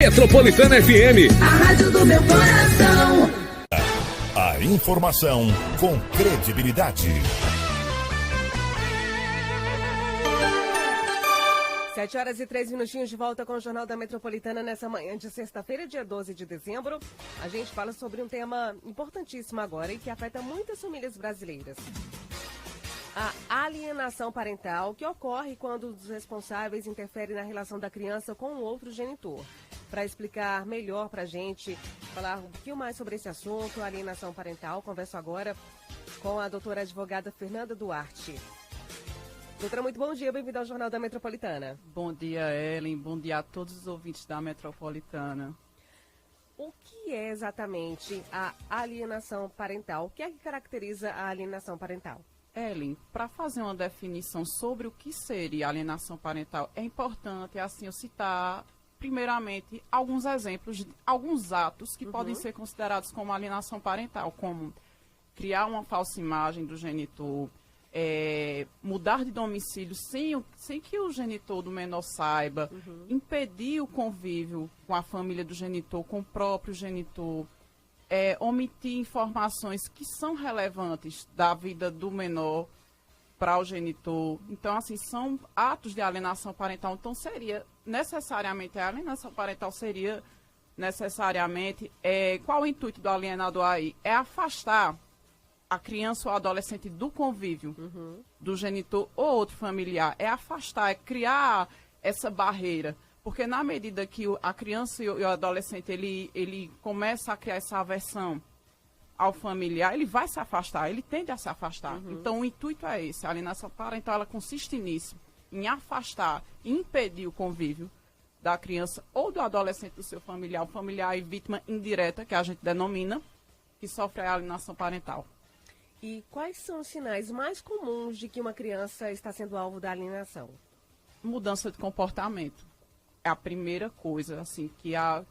Metropolitana FM. A rádio do meu coração. A informação com credibilidade. 7h03 de volta com o Jornal da Metropolitana nessa manhã de sexta-feira, dia 12 de dezembro. A gente fala sobre um tema importantíssimo agora e que afeta muitas famílias brasileiras. A alienação parental, que ocorre quando os responsáveis interferem na relação da criança com o outro genitor. Para explicar melhor para a gente, falar um pouquinho mais sobre esse assunto, alienação parental, converso agora com a doutora advogada Fernanda Duarte. Doutora, muito bom dia, bem-vinda ao Jornal da Metropolitana. Bom dia, Ellen, bom dia a todos os ouvintes da Metropolitana. O que é exatamente a alienação parental? O que é que caracteriza a alienação parental? Ellen, para fazer uma definição sobre o que seria alienação parental, é importante, assim, eu citar, primeiramente, alguns exemplos, alguns atos que podem ser considerados como alienação parental, como criar uma falsa imagem do genitor, mudar de domicílio sem que o genitor do menor saiba, impedir o convívio com a família do genitor, com o próprio genitor, omitir informações que são relevantes da vida do menor para o genitor. Então, assim, são atos de alienação parental. Então, seria necessariamente, a alienação parental seria necessariamente, qual o intuito do alienador aí? É afastar a criança ou adolescente do convívio do genitor ou outro familiar, é afastar, é criar essa barreira, porque na medida que a criança e o adolescente ele começa a criar essa aversão ao familiar, ele vai se afastar, ele tende a se afastar. Então o intuito é esse, a alienação parental ela consiste nisso, em afastar, impedir o convívio da criança ou do adolescente do seu familiar, o familiar e vítima indireta, que a gente denomina, que sofre a alienação parental. E quais são os sinais mais comuns de que uma criança está sendo alvo da alienação? Mudança de comportamento. É a primeira coisa, assim, que a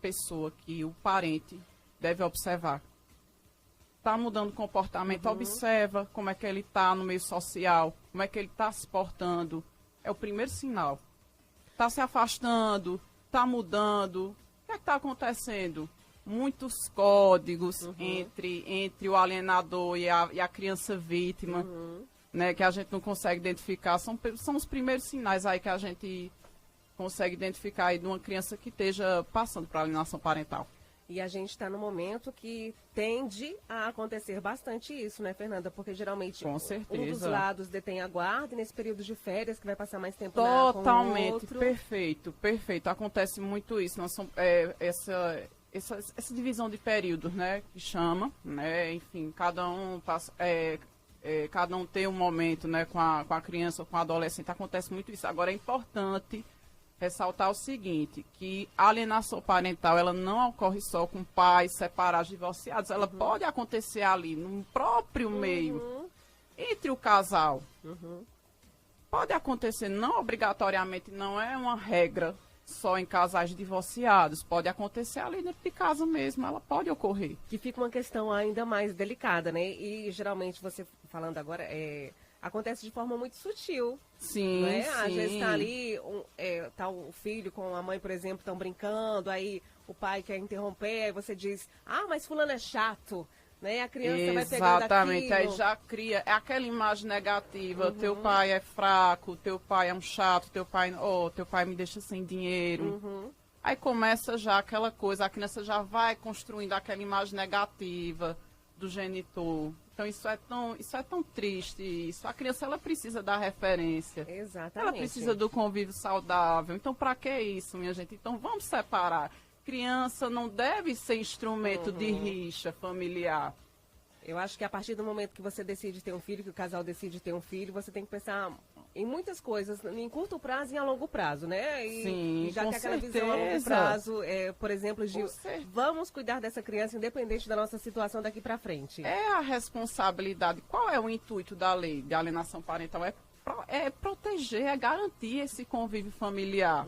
pessoa, que o parente deve observar. Está mudando o comportamento, observa como é que ele está no meio social, como é que ele está se portando. É o primeiro sinal. Está se afastando, está mudando. O que é que está acontecendo? Muitos códigos entre o alienador e a criança vítima, né, que a gente não consegue identificar. São os primeiros sinais aí que a gente consegue identificar aí de uma criança que esteja passando por alienação parental. E a gente está no momento que tende a acontecer bastante isso, né, Fernanda? Porque geralmente com certeza um dos lados detém a guarda e nesse período de férias que vai passar mais tempo totalmente, com o outro. Perfeito. Acontece muito isso. Essa divisão de períodos, né, que chama, né, enfim, cada um passa, cada um tem um momento, né, com a criança ou com o adolescente, acontece muito isso. Agora é importante ressaltar o seguinte, que a alienação parental, ela não ocorre só com pais separados, divorciados, ela pode acontecer ali, no próprio meio, entre o casal. Pode acontecer, não obrigatoriamente, não é uma regra só em casais divorciados, pode acontecer ali dentro de casa mesmo, ela pode ocorrer. Que fica uma questão ainda mais delicada, né? E geralmente, você falando agora, acontece de forma muito sutil. Sim, né? sim. Às vezes tá ali, tá o filho com a mãe, por exemplo, estão brincando, aí o pai quer interromper, aí você diz, mas fulano é chato. Né? A criança vai pegando exatamente, aquilo. aí já cria, aquela imagem negativa, teu pai é fraco, teu pai é um chato, teu pai me deixa sem dinheiro. Aí começa já aquela coisa, a criança já vai construindo aquela imagem negativa do genitor. Então isso é tão triste, isso. A criança ela precisa da referência. Exatamente. Ela precisa do convívio saudável. Então para que isso, minha gente? Então vamos separar. Criança não deve ser instrumento de rixa familiar. Eu acho que a partir do momento que você decide ter um filho, que o casal decide ter um filho, você tem que pensar em muitas coisas, em curto prazo e a longo prazo, né? Sim, e já com que aquela certeza. visão a longo prazo, por exemplo, de vamos cuidar dessa criança independente da nossa situação daqui para frente. É a responsabilidade. Qual é o intuito da lei de alienação parental? É proteger, é garantir esse convívio familiar.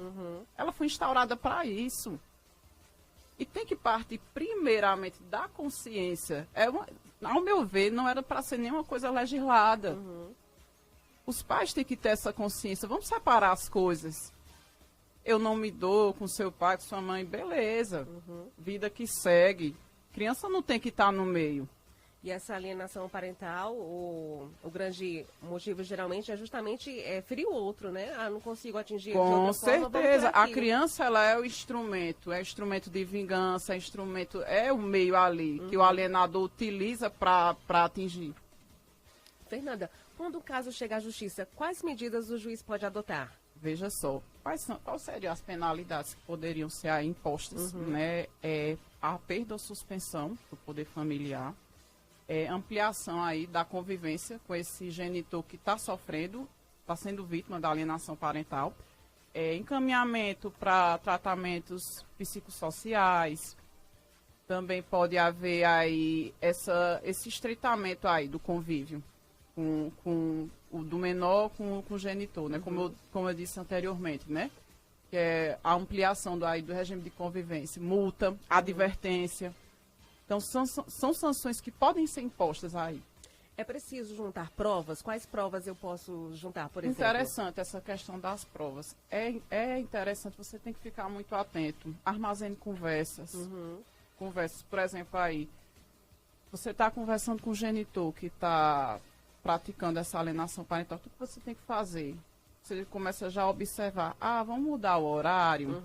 Ela foi instaurada para isso. E tem que partir primeiramente da consciência. Ao meu ver, não era para ser nenhuma coisa legislada. Os pais têm que ter essa consciência. Vamos separar as coisas. eu não me dou com seu pai, com sua mãe, beleza. Vida que segue. Criança não tem que estar no meio. E essa alienação parental, o grande motivo geralmente é justamente ferir o outro, né? Ah, não consigo atingir de Com outra forma, vamos certeza. por A aqui. criança, ela é o instrumento de vingança, é o meio ali que o alienador utiliza para atingir. Fernanda, quando o caso chega à justiça, quais medidas o juiz pode adotar? Veja só, quais seriam as penalidades que poderiam ser aí impostas, né? A perda ou suspensão do poder familiar, ampliação aí da convivência com esse genitor que está sofrendo, está sendo vítima da alienação parental, encaminhamento para tratamentos psicossociais, também pode haver aí esse estreitamento aí do convívio com o do menor com o genitor, né? Como eu disse anteriormente, né? Que é a ampliação do regime de convivência, multa, advertência. Então, são sanções que podem ser impostas aí. É preciso juntar provas? Quais provas eu posso juntar, por exemplo? Interessante essa questão das provas. É interessante, você tem que ficar muito atento. Armazene conversas. Conversas, por exemplo, aí. Você está conversando com o genitor que está praticando essa alienação parental. O que você tem que fazer? Você começa já a observar. Ah, vamos mudar o horário.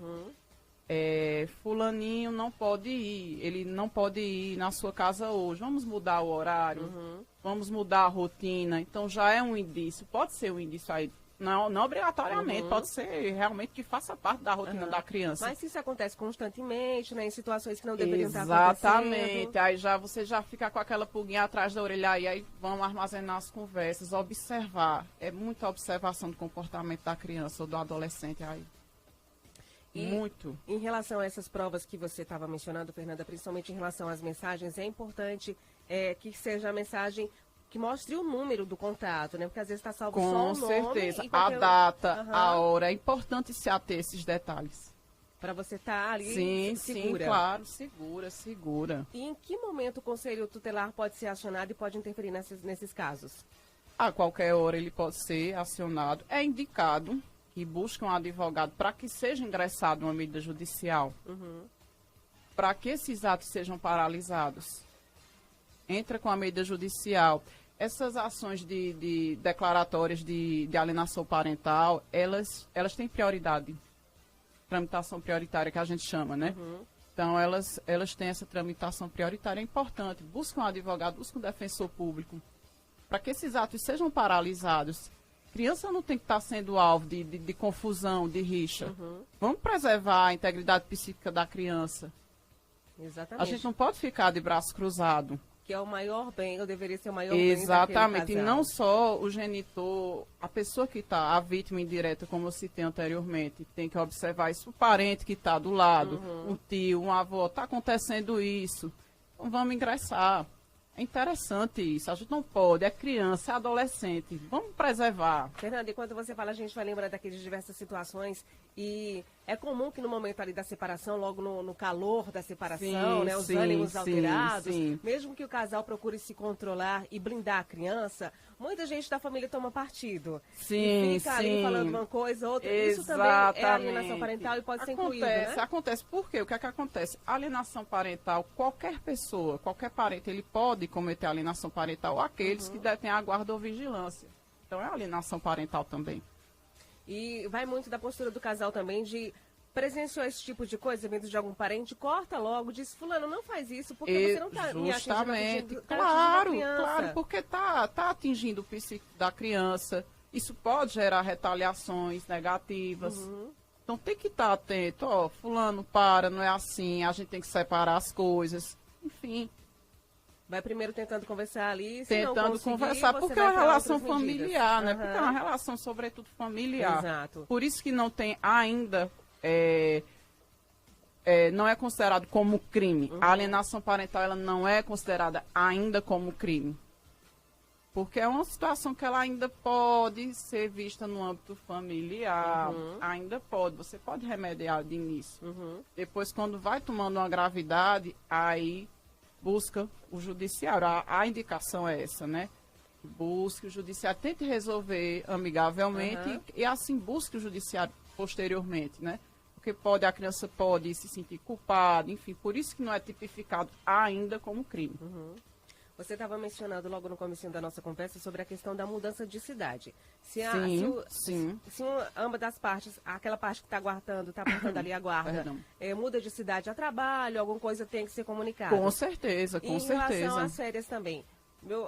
Fulaninho não pode ir, ele não pode ir na sua casa hoje, vamos mudar o horário, vamos mudar a rotina, então já é um indício, pode ser um indício aí, não obrigatoriamente, pode ser realmente que faça parte da rotina da criança. Mas se isso acontece constantemente, né, em situações que não deveriam estar Exatamente, acontecendo... aí você já fica com aquela pulguinha atrás da orelha e aí vamos armazenar as conversas, observar, é muita observação do comportamento da criança ou do adolescente aí. E muito. Em relação a essas provas que você estava mencionando, Fernanda, principalmente em relação às mensagens, é importante que seja a mensagem que mostre o número do contato, né? Porque às vezes está salvo só o nome. Com certeza. E A data, a hora. É importante se ater esses detalhes. Para você estar ali Sim, segura. claro. Segura. E em que momento o conselho tutelar pode ser acionado e pode interferir nesses casos? A qualquer hora ele pode ser acionado. É indicado que busque um advogado para que seja ingressada uma medida judicial, para que esses atos sejam paralisados. Entra com a medida judicial. Essas ações de declaratórias de alienação parental, elas têm prioridade, tramitação prioritária que a gente chama, né? Então, elas têm essa tramitação prioritária, é importante. Busque um advogado, busque um defensor público, para que esses atos sejam paralisados. Criança não tem que estar sendo alvo de confusão, de rixa. Vamos preservar a integridade psíquica da criança. Exatamente. A gente não pode ficar de braço cruzado. Que é o maior bem, ou deveria ser o maior Exatamente. bem daquele E casal. não só o genitor, a pessoa que está, a vítima indireta, como eu citei anteriormente, tem que observar isso. O parente que está do lado, um tio, um avô, está acontecendo isso. Então vamos ingressar. É interessante isso, a gente não pode, é criança, é adolescente, vamos preservar. Fernanda, e quando você fala, a gente vai lembrar daquelas diversas situações e é comum que no momento ali da separação, logo no calor da separação, Sim, né, os sim, ânimos sim, alterados, sim. mesmo que o casal procure se controlar e blindar a criança, muita gente da família toma partido. Sim, e fica ali sim. falando uma coisa, outra. Isso também é alienação parental e pode ser incluído, né? Acontece. Por quê? O que é que acontece? Alienação parental, qualquer pessoa, qualquer parente, ele pode cometer alienação parental, aqueles que detêm a guarda ou vigilância. Então é alienação parental também. E vai muito da postura do casal também de presenciou esse tipo de coisa vindo de algum parente, corta logo, diz, fulano, não faz isso, porque você não está me Justamente, atingindo, claro, porque tá atingindo o psíquico da criança. Isso pode gerar retaliações negativas. Então tem que estar atento, ó, fulano, não é assim, a gente tem que separar as coisas, enfim. Vai primeiro tentando conversar ali, se Tentando não conseguir, conversar, você porque é vai uma pra relação outras medidas. familiar, né? Porque é uma relação, sobretudo, familiar. Exato. Por isso que não tem ainda, não é considerado como crime. A alienação parental, ela não é considerada ainda como crime. Porque é uma situação que ela ainda pode ser vista no âmbito familiar. Ainda pode. Você pode remediar de início. Depois, quando vai tomando uma gravidade, aí busca o judiciário. A indicação é essa, né? Busque o judiciário, tente resolver amigavelmente e assim busque o judiciário posteriormente, né? porque a criança pode se sentir culpada, enfim, por isso que não é tipificado ainda como crime. Você estava mencionando logo no comecinho da nossa conversa sobre a questão da mudança de cidade. Se uma das partes, aquela parte que está guardando, está portando ali a guarda, muda de cidade a trabalho, alguma coisa tem que ser comunicada. Com certeza, com certeza. Em relação às férias também.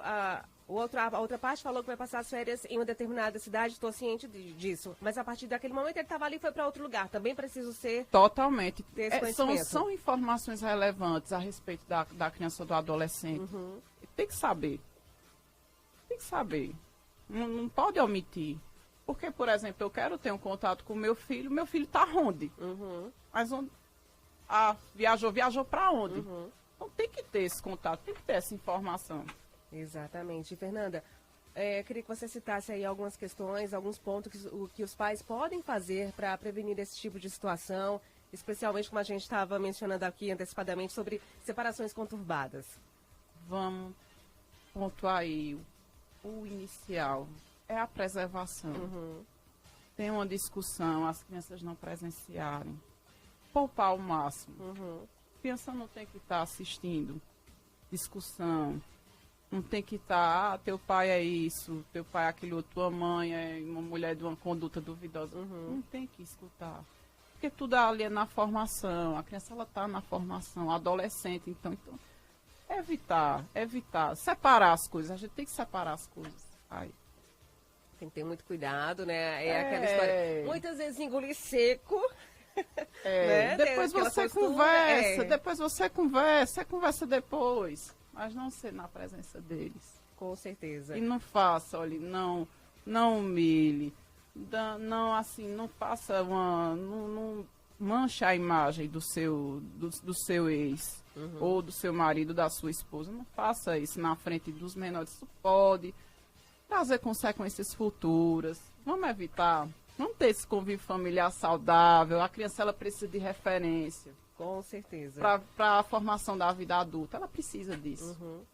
A outra parte falou que vai passar as férias em uma determinada cidade, estou ciente disso. Mas a partir daquele momento ele estava ali e foi para outro lugar. Também preciso ser... Totalmente. Ter esse conhecimento. São informações relevantes a respeito da criança ou do adolescente. Tem que saber. Tem que saber. Não pode omitir. Porque, por exemplo, eu quero ter um contato com meu filho está onde? Mas onde? Viajou para onde? Então tem que ter esse contato, tem que ter essa informação. Exatamente. Fernanda, queria que você citasse aí algumas questões, alguns pontos que os pais podem fazer para prevenir esse tipo de situação, especialmente como a gente estava mencionando aqui antecipadamente sobre separações conturbadas. Vamos pontuar aí. O inicial é a preservação. Tem uma discussão, as crianças não presenciarem. Poupar ao máximo. A criança não tem que estar assistindo discussão. Não tem que estar, teu pai é isso, teu pai é aquilo, tua mãe é uma mulher de uma conduta duvidosa. Não tem que escutar. Porque tudo ali é na formação. A criança, ela está na formação, adolescente. Então, evitar. Separar as coisas. A gente tem que separar as coisas. Ai. Tem que ter muito cuidado, né? Aquela história. Muitas vezes engolir seco. Né? Depois você conversa. Depois você conversa depois. Mas não ser na presença deles. Com certeza. E não faça, olha, não humilhe. Não faça não manche a imagem do seu ex. Ou do seu marido, da sua esposa. Não faça isso na frente dos menores. Isso pode trazer consequências futuras. Vamos evitar. Vamos ter esse convívio familiar saudável. A criança, ela precisa de referência. Com certeza. Para a formação da vida adulta. Ela precisa disso.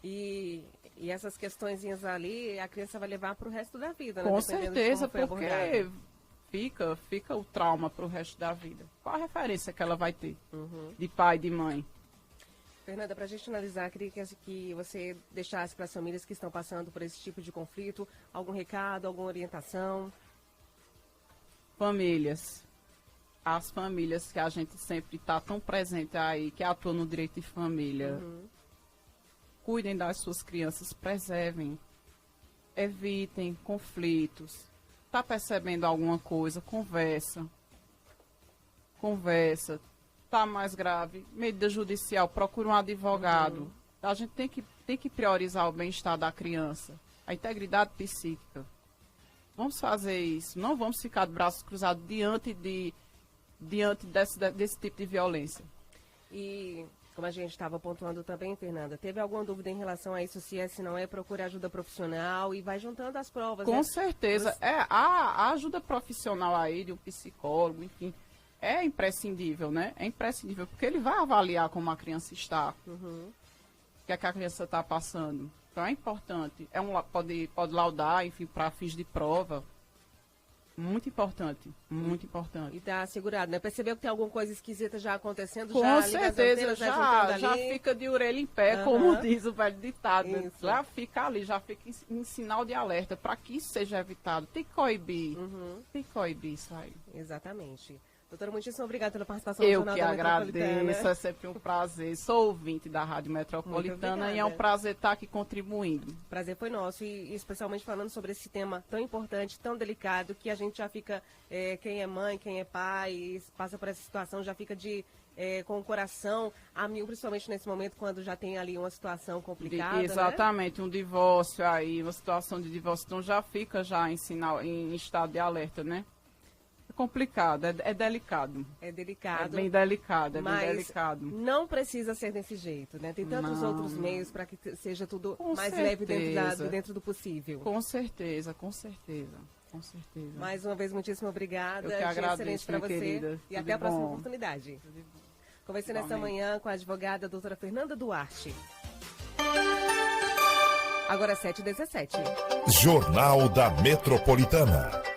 E essas questõezinhas ali, a criança vai levar para o resto da vida, né? Com certeza, porque fica o trauma para o resto da vida. Qual a referência que ela vai ter de pai e de mãe? Fernanda, para a gente finalizar, queria que você deixasse para as famílias que estão passando por esse tipo de conflito algum recado, alguma orientação. Famílias. As famílias que a gente sempre está tão presente aí, que atuam no direito de família. Cuidem das suas crianças, preservem. Evitem conflitos. Está percebendo alguma coisa? Conversa. Está mais grave? Medida judicial, procura um advogado. A gente tem que priorizar o bem-estar da criança. A integridade psíquica. Vamos fazer isso. Não vamos ficar de braços cruzados diante desse tipo de violência. E, como a gente estava pontuando também, Fernanda, teve alguma dúvida em relação a isso? Se não é, procure ajuda profissional e vai juntando as provas. Com certeza. A ajuda profissional aí de um psicólogo, enfim, é imprescindível, né? É imprescindível, porque ele vai avaliar como a criança está, o que é que a criança está passando. Então é importante. Pode laudar, enfim, para fins de prova. Muito importante, muito importante. E tá segurado, né? Percebeu que tem alguma coisa esquisita já acontecendo? Com certeza, já fica de orelha em pé, como diz o velho ditado. Né? Já fica ali, já fica em sinal de alerta, para que isso seja evitado. Tem que coibir, tem que coibir isso aí. Exatamente. Doutora, muitíssimo obrigada pela participação no Jornal da Metropolitana. Eu que agradeço, é né? sempre um prazer. Sou ouvinte da Rádio Metropolitana e é um prazer estar aqui contribuindo. Prazer foi nosso e especialmente falando sobre esse tema tão importante, tão delicado, que a gente já fica, quem é mãe, quem é pai, passa por essa situação, já fica com o coração a mil, principalmente nesse momento, quando já tem ali uma situação complicada. Exatamente, né? Um divórcio aí, uma situação de divórcio, então já fica em estado de alerta, né? É complicado, é delicado. É delicado. É bem delicado, mas bem delicado. Não precisa ser desse jeito, né? Tem tantos outros meios para que seja tudo mais leve dentro do possível. Com certeza, com certeza. Com certeza. Mais uma vez, muitíssimo obrigada. Eu que agradeço, excelente para você. Querida. E até a próxima oportunidade. Conversei nesta manhã com a advogada a doutora Fernanda Duarte. Agora 7h17. Jornal da Metropolitana.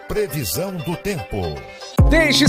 Previsão do tempo. Deixe